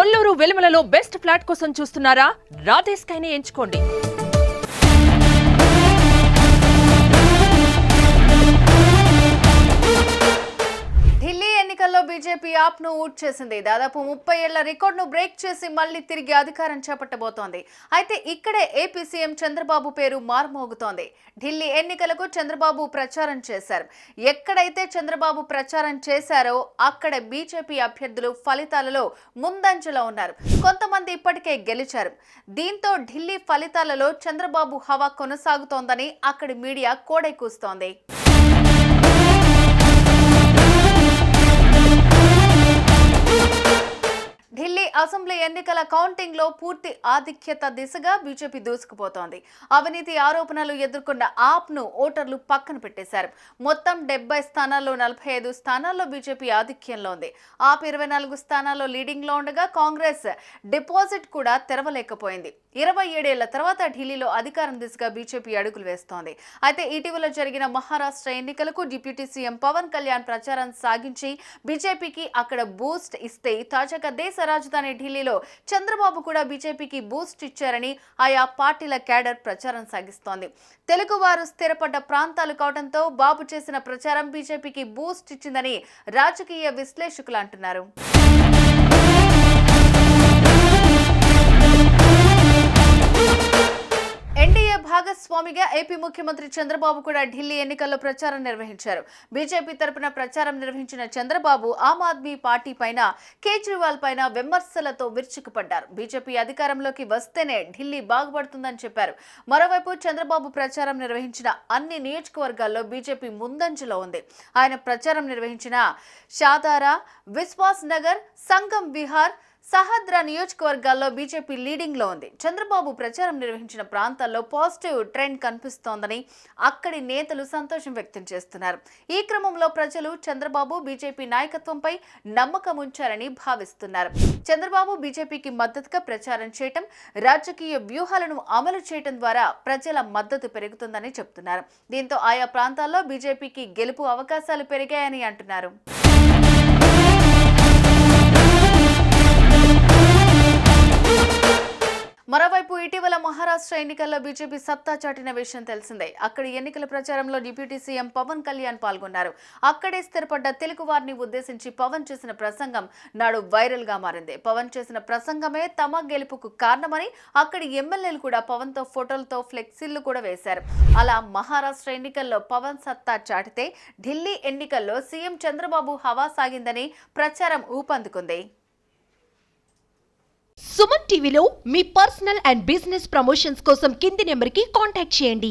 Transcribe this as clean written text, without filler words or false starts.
Kolluru వెలుమలలో best flat కోసం చూస్తున్నారా? రాధే స్కైని ఎంచుకోండి. ఢిల్లీ ఎన్నికల్లో బీజేపీ ఆప్ను ఊట్ చేసింది. దాదాపు 30 ఏళ్ల రికార్డును బ్రేక్ చేసి మళ్లీ తిరిగి అధికారం చేపట్టబోతోంది. అయితే ఇక్కడే ఏపీ సీఎం చంద్రబాబు పేరు మార్మోగుతోంది. ఢిల్లీ ఎన్నికలకు చంద్రబాబు ప్రచారం చేశారు. ఎక్కడైతే చంద్రబాబు ప్రచారం చేశారో అక్కడ బీజేపీ అభ్యర్థులు ఫలితాలలో ముందంజలో ఉన్నారు. కొంతమంది ఇప్పటికే గెలిచారు. దీంతో ఢిల్లీ ఫలితాలలో చంద్రబాబు హవా కొనసాగుతోందని అక్కడి మీడియా కోడై కూస్తోంది. ఢిల్లీ అసెంబ్లీ ఎన్నికల కౌంటింగ్ లో పూర్తి ఆధిక్యత దిశగా బీజేపీ దూసుకుపోతోంది. అవినీతి ఆరోపణలు ఎదుర్కొన్న ఆప్ ను ఓటర్లు పక్కన పెట్టేశారు. మొత్తం 70 స్థానాల్లో 45 స్థానాల్లో బీజేపీ ఆధిక్యంలో ఉంది. ఆప్ 24 స్థానాల్లో లీడింగ్ లో ఉండగా కాంగ్రెస్ డిపాజిట్ కూడా తెరవలేకపోయింది. 27 ఏళ్ల తర్వాత ఢిల్లీలో అధికారం దిశగా బీజేపీ అడుగులు వేస్తోంది. అయితే ఇటీవల జరిగిన మహారాష్ట్ర ఎన్నికలకు డిప్యూటీ సీఎం పవన్ కళ్యాణ్ ప్రచారం సాగించి బీజేపీకి అక్కడ బూస్ట్ ఇస్తే తాజాగా దేశ రాజధాని ఢిల్లీలో చంద్రబాబు కూడా బీజేపీకి బూస్ట్ ఇచ్చారని ఆయా పార్టీల క్యాడర్ ప్రచారం సాగిస్తోంది. తెలుగువారు స్థిరపడ్డ ప్రాంతాలు కావడంతో బాబు చేసిన ప్రచారం బీజేపీకి బూస్ట్ ఇచ్చిందని రాజకీయ విశ్లేషకులు అంటున్నారు. ఎన్డీఏ భాగస్వామిగా ఏపీ ముఖ్యమంత్రి చంద్రబాబు కూడా ఢిల్లీ ఎన్నికల్లో ప్రచారం నిర్వహించారు. బీజేపీ తరపున ప్రచారం నిర్వహించిన చంద్రబాబు ఆమ్ ఆద్మీ పార్టీ పైన, కేజ్రీవాల్ పైన విమర్శలతో విరుచుకుపడ్డారు. బీజేపీ అధికారంలోకి వస్తేనే ఢిల్లీ బాగుపడుతుందని చెప్పారు. మరోవైపు చంద్రబాబు ప్రచారం నిర్వహించిన అన్ని నియోజకవర్గాల్లో బీజేపీ ముందంజలో ఉంది. ఆయన ప్రచారం నిర్వహించిన షాదారా, విశ్వాస్ నగర్, సంగం విహార్, సహద్రా నియోజకవర్గాల్లో బీజేపీ లీడింగ్ లో ఉంది. చంద్రబాబు ప్రచారం నిర్వహించిన ప్రాంతాల్లో పాజిటివ్ ట్రెండ్ కనిపిస్తోందని అక్కడి నేతలు సంతోషం వ్యక్తం చేస్తున్నారు. ఈ క్రమంలో ప్రజలు చంద్రబాబు బీజేపీ నాయకత్వంపై నమ్మకం ఉంచారని భావిస్తున్నారు. చంద్రబాబు బీజేపీకి మద్దతుగా ప్రచారం చేయటం, రాజకీయ వ్యూహాలను అమలు చేయటం ద్వారా ప్రజల మద్దతు పెరుగుతుందని చెబుతున్నారు. దీంతో ఆయా ప్రాంతాల్లో బీజేపీకి గెలుపు అవకాశాలు పెరిగాయని అంటున్నారు. మరోవైపు ఇటీవల మహారాష్ట్ర ఎన్నికల్లో బీజేపీ సత్తా చాటిన విషయం తెలిసిందే. అక్కడి ఎన్నికల ప్రచారంలో డిప్యూటీ సీఎం పవన్ కళ్యాణ్ పాల్గొన్నారు. అక్కడే స్థిరపడ్డ తెలుగు వారిని ఉద్దేశించి పవన్ చేసిన ప్రసంగం నాడు వైరల్ గా మారింది. పవన్ చేసిన ప్రసంగమే తమ గెలుపుకు కారణమని అక్కడి ఎమ్మెల్యేలు కూడా పవన్ తో ఫోటోలతో ఫ్లెక్సీలు కూడా వేశారు. అలా మహారాష్ట్ర ఎన్నికల్లో పవన్ సత్తా చాటితే ఢిల్లీ ఎన్నికల్లో సీఎం చంద్రబాబు హవా సాగిందని ప్రచారం ఊపందుకుంది. సుమన్ టీవీలో మీ పర్సనల్ అండ్ బిజినెస్ ప్రమోషన్స్ కోసం కింది నెంబర్కి కాంటాక్ట్ చేయండి.